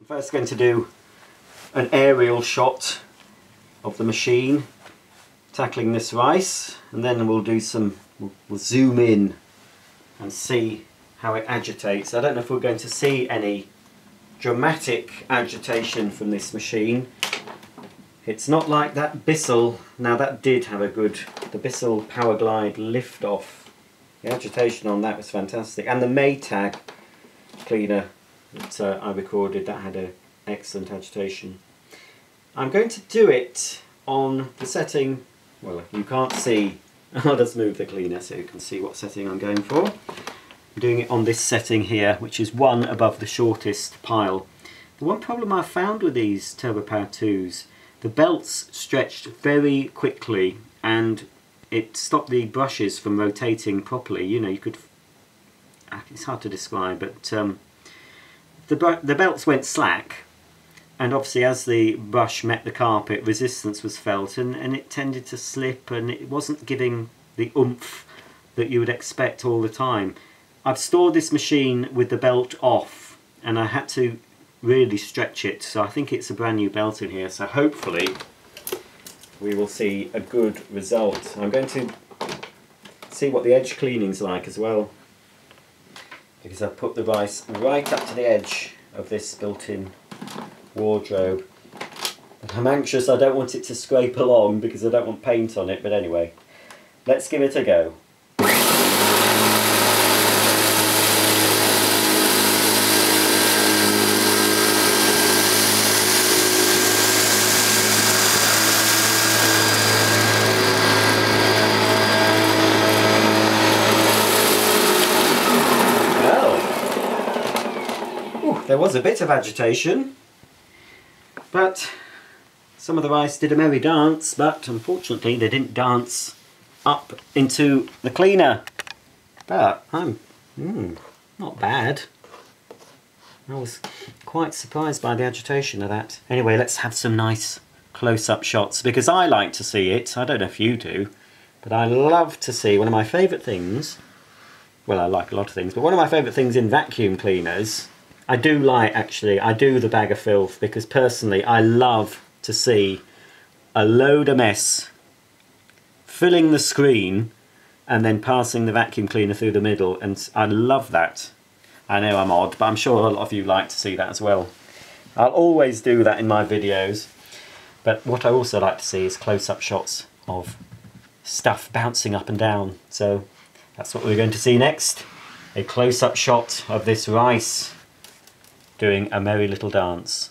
I'm first going to do an aerial shot of the machine tackling this rice, and then we'll do some, we'll zoom in and see how it agitates. I don't know if we're going to see any dramatic agitation from this machine. It's not like that Bissell. Now that did have a good, the Bissell Power Glide lift off. The agitation on that was fantastic, and the Maytag cleaner that I recorded, that had an excellent agitation. I'm going to do it on the setting, well, you can't see, I'll just move the cleaner so you can see what setting I'm going for. I'm doing it on this setting here, which is one above the shortest pile. The one problem I found with these Turbopower 2s, the belts stretched very quickly and it stopped the brushes from rotating properly. You know, you could, it's hard to describe, but the belts went slack, and obviously as the brush met the carpet, resistance was felt, and it tended to slip, and it wasn't giving the oomph that you would expect all the time. I've stored this machine with the belt off, and I had to really stretch it, so I think it's a brand new belt in here, so hopefully we will see a good result. I'm going to see what the edge cleaning's like as well, because I've put the rice right up to the edge of this built-in wardrobe. But I'm anxious, I don't want it to scrape along because I don't want paint on it, but anyway, let's give it a go. There was a bit of agitation, but some of the rice did a merry dance, but unfortunately they didn't dance up into the cleaner. But I'm not bad. I was quite surprised by the agitation of that. Anyway, let's have some nice close-up shots, because I like to see it. I don't know if you do, but I love to see, one of my favourite things, well, I like a lot of things, but one of my favourite things in vacuum cleaners, I do the bag of filth, because personally I love to see a load of mess filling the screen and then passing the vacuum cleaner through the middle, and I love that. I know I'm odd, but I'm sure a lot of you like to see that as well. I'll always do that in my videos, but what I also like to see is close-up shots of stuff bouncing up and down. So that's what we're going to see next, a close-up shot of this rice doing a merry little dance.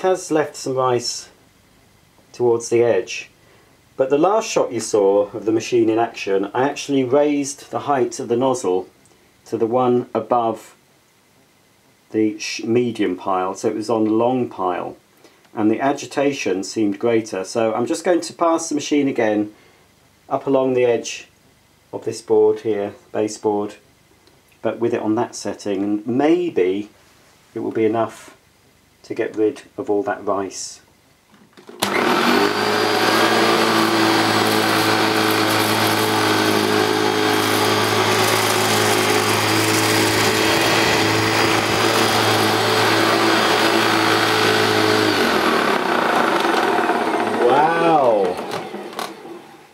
Has left some rice towards the edge, but the last shot you saw of the machine in action, I actually raised the height of the nozzle to the one above the medium pile, so it was on the long pile, and the agitation seemed greater. So I'm just going to pass the machine again up along the edge of this board here, baseboard, but with it on that setting, and maybe it will be enough to get rid of all that rice.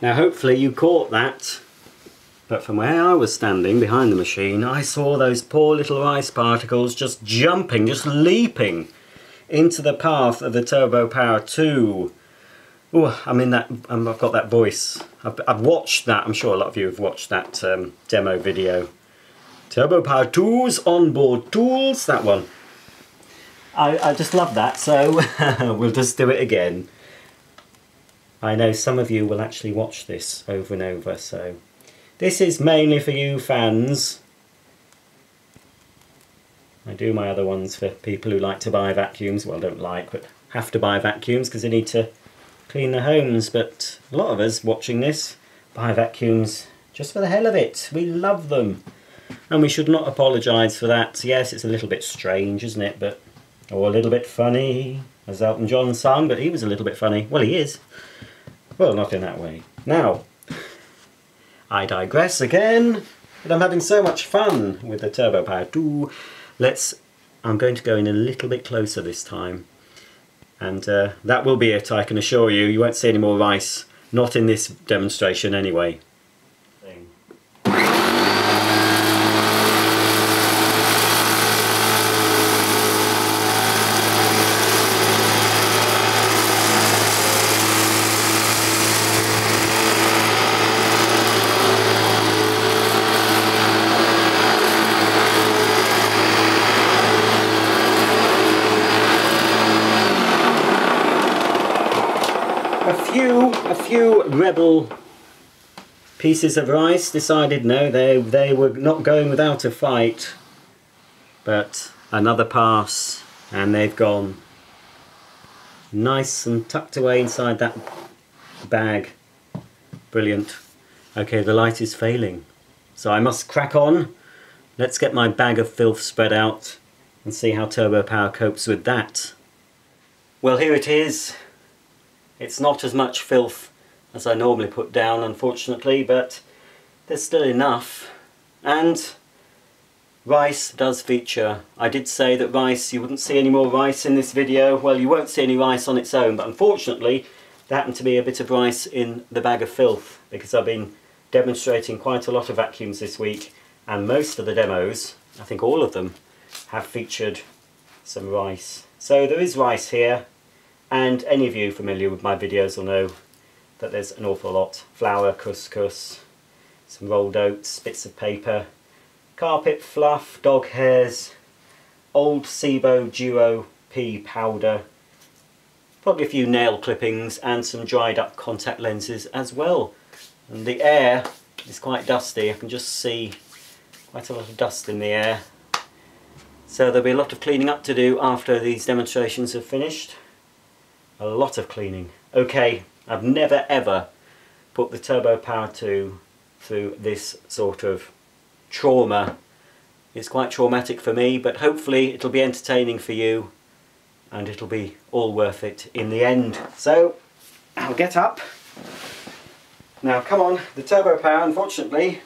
Now hopefully you caught that, but from where I was standing behind the machine, I saw those poor little rice particles just jumping, just leaping into the path of the Turbopower 2. Oh, I'm in that, I've got that voice. I've watched that, I'm sure a lot of you have watched that demo video. Turbopower 2's onboard tools, that one. I just love that, so we'll just do it again. I know some of you will actually watch this over and over, so this is mainly for you fans. I do my other ones for people who like to buy vacuums, well, don't like, but have to buy vacuums because they need to clean their homes. But a lot of us watching this buy vacuums just for the hell of it. We love them, and we should not apologise for that. Yes, it's a little bit strange, isn't it? But or a little bit funny, as Elton John sang, but he was a little bit funny. Well, he is. Well, not in that way. Now, I digress again, but I'm having so much fun with the Turbopower 2. I'm going to go in a little bit closer this time. And that will be it, I can assure you. You won't see any more rice. Not in this demonstration anyway. A few rebel pieces of rice decided no, they were not going without a fight. But another pass and they've gone nice and tucked away inside that bag. Brilliant. Okay, the light is failing, so I must crack on. Let's get my bag of filth spread out and see how Turbopower copes with that. Well, here it is. It's not as much filth as I normally put down, unfortunately, but there's still enough. And rice does feature. I did say that rice, you wouldn't see any more rice in this video. Well, you won't see any rice on its own, but unfortunately there happened to be a bit of rice in the bag of filth, because I've been demonstrating quite a lot of vacuums this week, and most of the demos, I think all of them, have featured some rice. So there is rice here. And any of you familiar with my videos will know that there's an awful lot. Flour, couscous, some rolled oats, bits of paper, carpet fluff, dog hairs, old SIBO Duo pea powder, probably a few nail clippings and some dried up contact lenses as well. And the air is quite dusty. I can just see quite a lot of dust in the air. So there'll be a lot of cleaning up to do after these demonstrations have finished. A lot of cleaning. Okay, I've never ever put the Turbopower 2 through this sort of trauma. It's quite traumatic for me, but hopefully it'll be entertaining for you and it'll be all worth it in the end. So, I'll get up. Now come on, the Turbopower, unfortunately,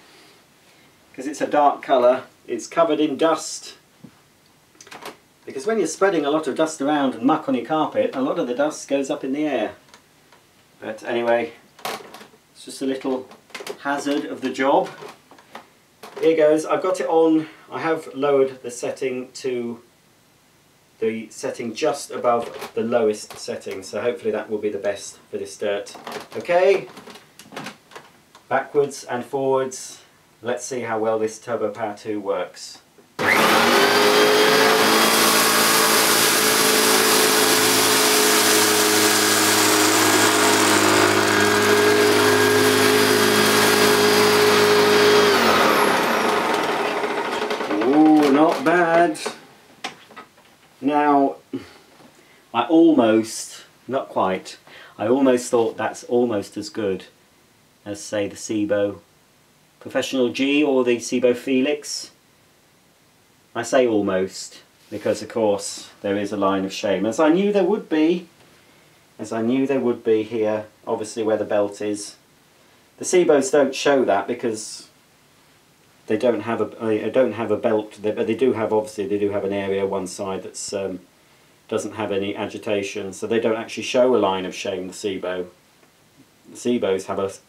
because it's a dark colour, it's covered in dust. Because when you're spreading a lot of dust around and muck on your carpet, a lot of the dust goes up in the air. But anyway, it's just a little hazard of the job. Here goes, I've got it on, I have lowered the setting to the setting just above the lowest setting, so hopefully that will be the best for this dirt. Okay, backwards and forwards, let's see how well this Turbopower 2 works. Not bad. Now, I almost, not quite, I almost thought that's almost as good as, say, the SIBO Professional G or the SIBO Felix. I say almost because, of course, there is a line of shame, as I knew there would be. Here, obviously where the belt is. The SIBOs don't show that because they don't have a belt, but they do have, obviously they do have an area one side that's doesn't have any agitation, so they don't actually show a line of shame. The SIBO. The SIBOs have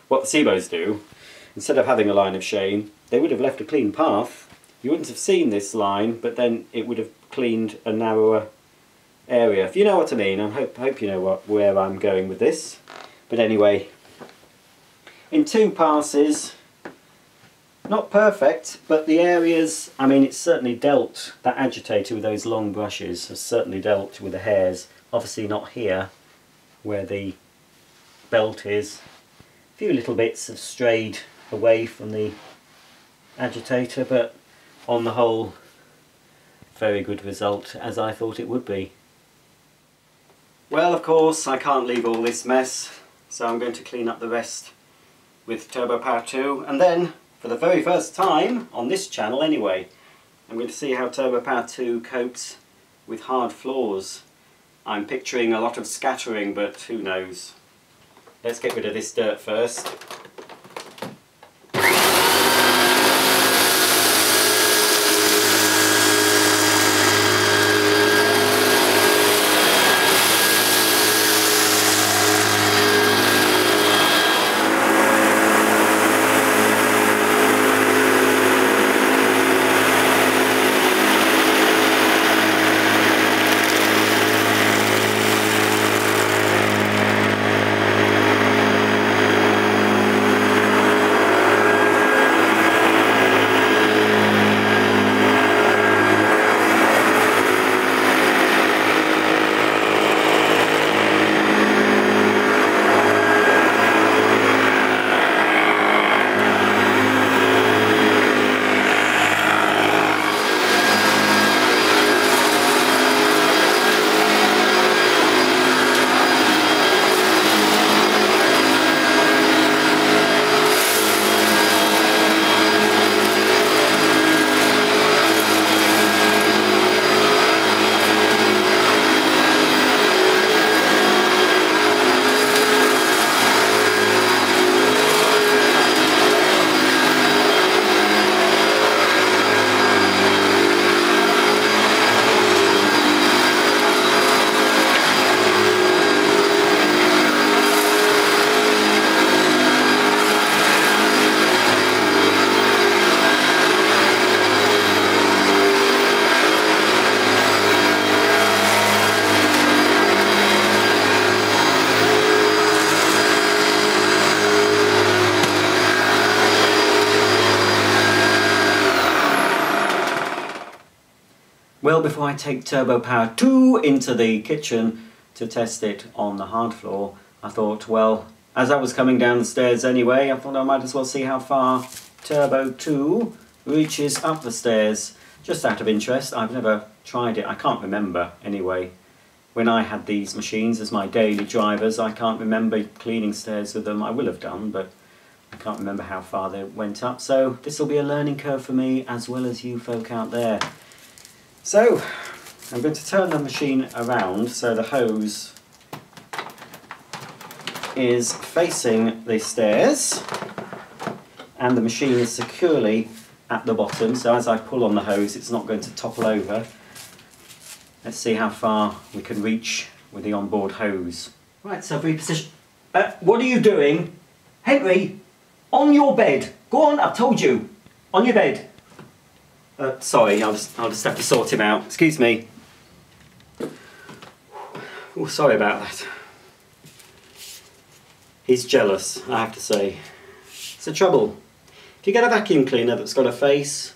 what the SIBOs do, instead of having a line of shame, they would have left a clean path. You wouldn't have seen this line, but then it would have cleaned a narrower area. If you know what I mean, I hope you know where I'm going with this. But anyway, in 2 passes, not perfect, but the areas, I mean, it's certainly dealt, that agitator with those long brushes has certainly dealt with the hairs. Obviously not here, where the belt is. A few little bits have strayed away from the agitator, but on the whole, very good result, as I thought it would be. Well, of course, I can't leave all this mess, so I'm going to clean up the rest with Turbopower 2, and then, for the very first time, on this channel anyway, I'm going to see how Turbopower 2 copes with hard floors. I'm picturing a lot of scattering, but who knows. Let's get rid of this dirt first. Well, before I take Turbopower 2 into the kitchen to test it on the hard floor, I thought, well, as I was coming down the stairs anyway, I thought I might as well see how far Turbo 2 reaches up the stairs. Just out of interest, I've never tried it, I can't remember anyway. When I had these machines as my daily drivers, I can't remember cleaning stairs with them. I will have done, but I can't remember how far they went up. So this will be a learning curve for me as well as you folk out there. So I'm going to turn the machine around so the hose is facing the stairs and the machine is securely at the bottom, so as I pull on the hose it's not going to topple over. Let's see how far we can reach with the onboard hose. Right, so reposition. What are you doing? Henry, on your bed. Go on, I've told you. On your bed. Sorry, I'll just have to sort him out. Excuse me. Oh, sorry about that. He's jealous, I have to say. It's the trouble. If you get a vacuum cleaner that's got a face,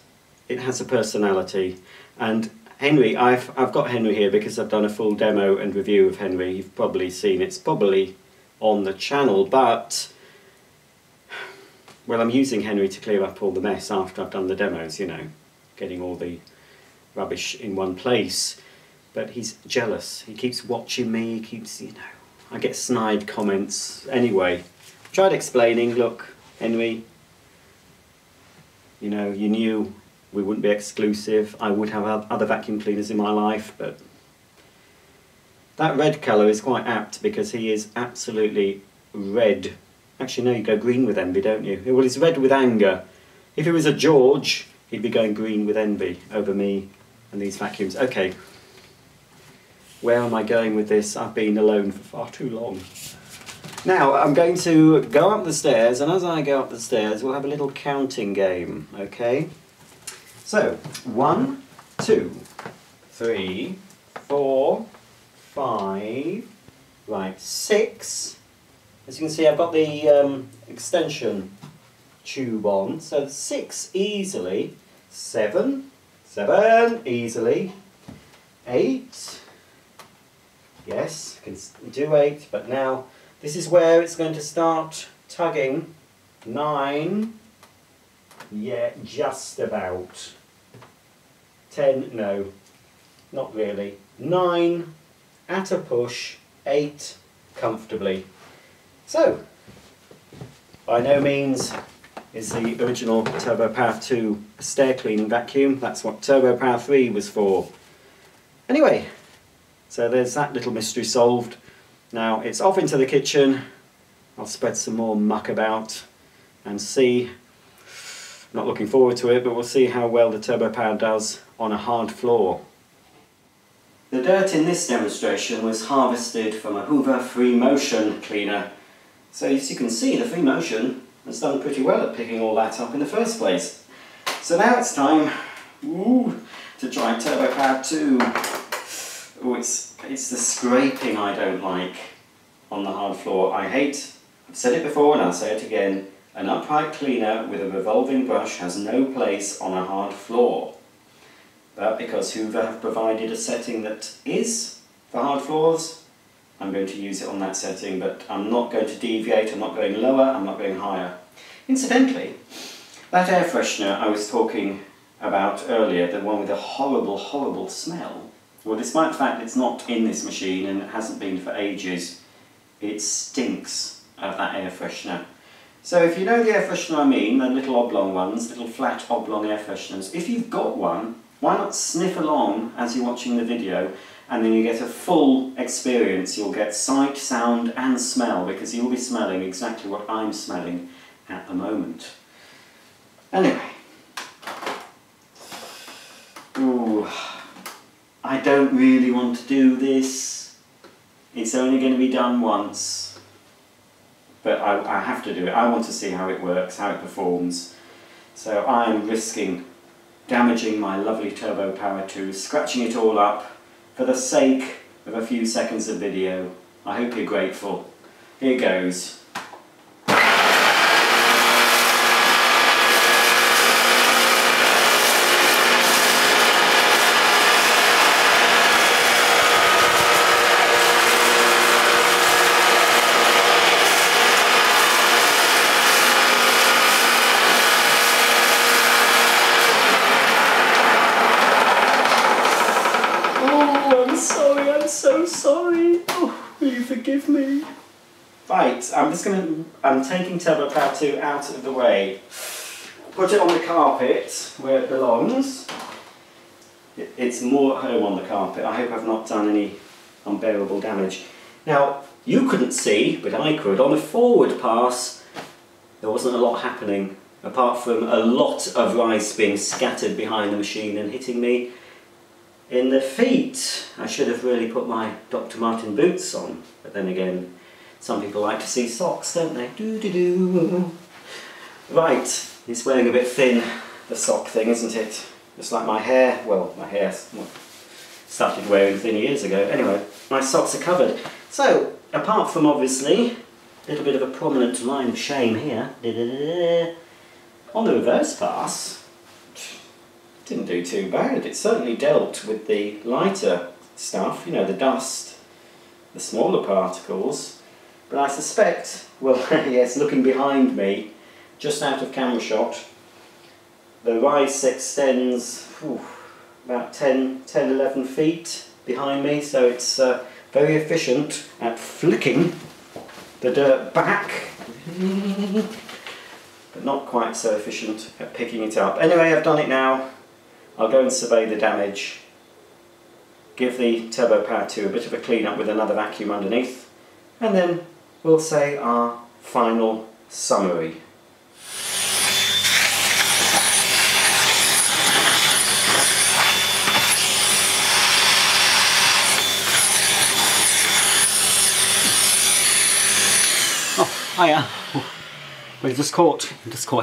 it has a personality. And Henry, I've got Henry here because I've done a full demo and review of Henry. You've probably seen it. It's probably on the channel, but well, I'm using Henry to clear up all the mess after I've done the demos, you know, getting all the rubbish in one place. But he's jealous. He keeps watching me, he keeps, you know, I get snide comments. Anyway, tried explaining, look, Henry, you know, you knew we wouldn't be exclusive. I would have other vacuum cleaners in my life, but that red colour is quite apt because he is absolutely red. Actually, no, you go green with envy, don't you? Well, he's red with anger. If he was a George, he'd be going green with envy over me and these vacuums. Okay, where am I going with this? I've been alone for far too long. Now I'm going to go up the stairs, and as I go up the stairs we'll have a little counting game, okay? So 1, 2, 3, 4, 5, right, 6. As you can see, I've got the extension tube on, so 6 easily, 7, easily, 8, yes, I can do 8, but now this is where it's going to start tugging, 9, yeah, just about, 10, no, not really, 9, at a push, 8, comfortably. So, by no means is the original Turbopower 2 a stair cleaning vacuum. That's what Turbopower 3 was for. Anyway, so there's that little mystery solved. Now it's off into the kitchen. I'll spread some more muck about and see. Not looking forward to it, but we'll see how well the Turbopower does on a hard floor. The dirt in this demonstration was harvested from a Hoover free motion cleaner. So as you can see, the free motion has done pretty well at picking all that up in the first place. So now it's time to try Turbopower 2. Oh, it's the scraping I don't like on the hard floor. I hate, I've said it before and I'll say it again, an upright cleaner with a revolving brush has no place on a hard floor. But because Hoover have provided a setting that is for hard floors, I'm going to use it on that setting, but I'm not going to deviate, I'm not going lower, I'm not going higher. Incidentally, that air freshener I was talking about earlier, the one with a horrible, horrible smell, well, despite the fact it's not in this machine and it hasn't been for ages, it stinks of that air freshener. So if you know the air freshener I mean, the little oblong ones, little flat oblong air fresheners, if you've got one, why not sniff along as you're watching the video, and then you get a full experience. You'll get sight, sound and smell, because you'll be smelling exactly what I'm smelling at the moment. Anyway, ooh, I don't really want to do this. It's only going to be done once, but I have to do it. I want to see how it works, how it performs. So I am risking damaging my lovely Turbopower 2, scratching it all up for the sake of a few seconds of video. I hope you're grateful. Here goes. So sorry. Oh, will you forgive me? Right, I'm taking Turbopower 2 out of the way. Put it on the carpet where it belongs. It's more at home on the carpet. I hope I've not done any unbearable damage. Now, you couldn't see, but I could. On the forward pass, there wasn't a lot happening, apart from a lot of rice being scattered behind the machine and hitting me in the feet. I should have really put my Dr. Martin boots on, but then again, some people like to see socks, don't they? Doo-doo-doo. Right, it's wearing a bit thin, the sock thing, isn't it? Just like my hair. Well, my hair started wearing thin years ago. Anyway, my socks are covered. So, apart from obviously a little bit of a prominent line of shame here, on the reverse pass, didn't do too bad. It certainly dealt with the lighter stuff, you know, the dust, the smaller particles. But I suspect, well, yes, looking behind me, just out of camera shot, the rice extends about 10-11 feet behind me, so it's very efficient at flicking the dirt back, but not quite so efficient at picking it up. Anyway, I've done it now. I'll go and survey the damage, give the Turbopower 2 a bit of a clean up with another vacuum underneath, and then we'll say our final summary. Hiya. We just caught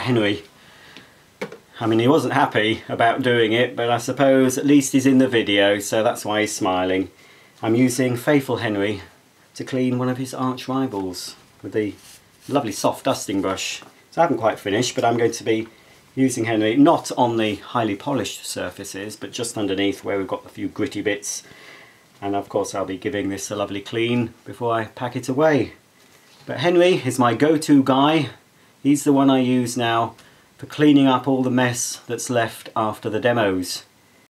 Henry. I mean, he wasn't happy about doing it, but I suppose at least he's in the video, so that's why he's smiling. I'm using Faithful Henry to clean one of his arch rivals with the lovely soft dusting brush. So I haven't quite finished, but I'm going to be using Henry not on the highly polished surfaces, but just underneath where we've got a few gritty bits. And of course I'll be giving this a lovely clean before I pack it away. But Henry is my go-to guy. He's the one I use now for cleaning up all the mess that's left after the demos.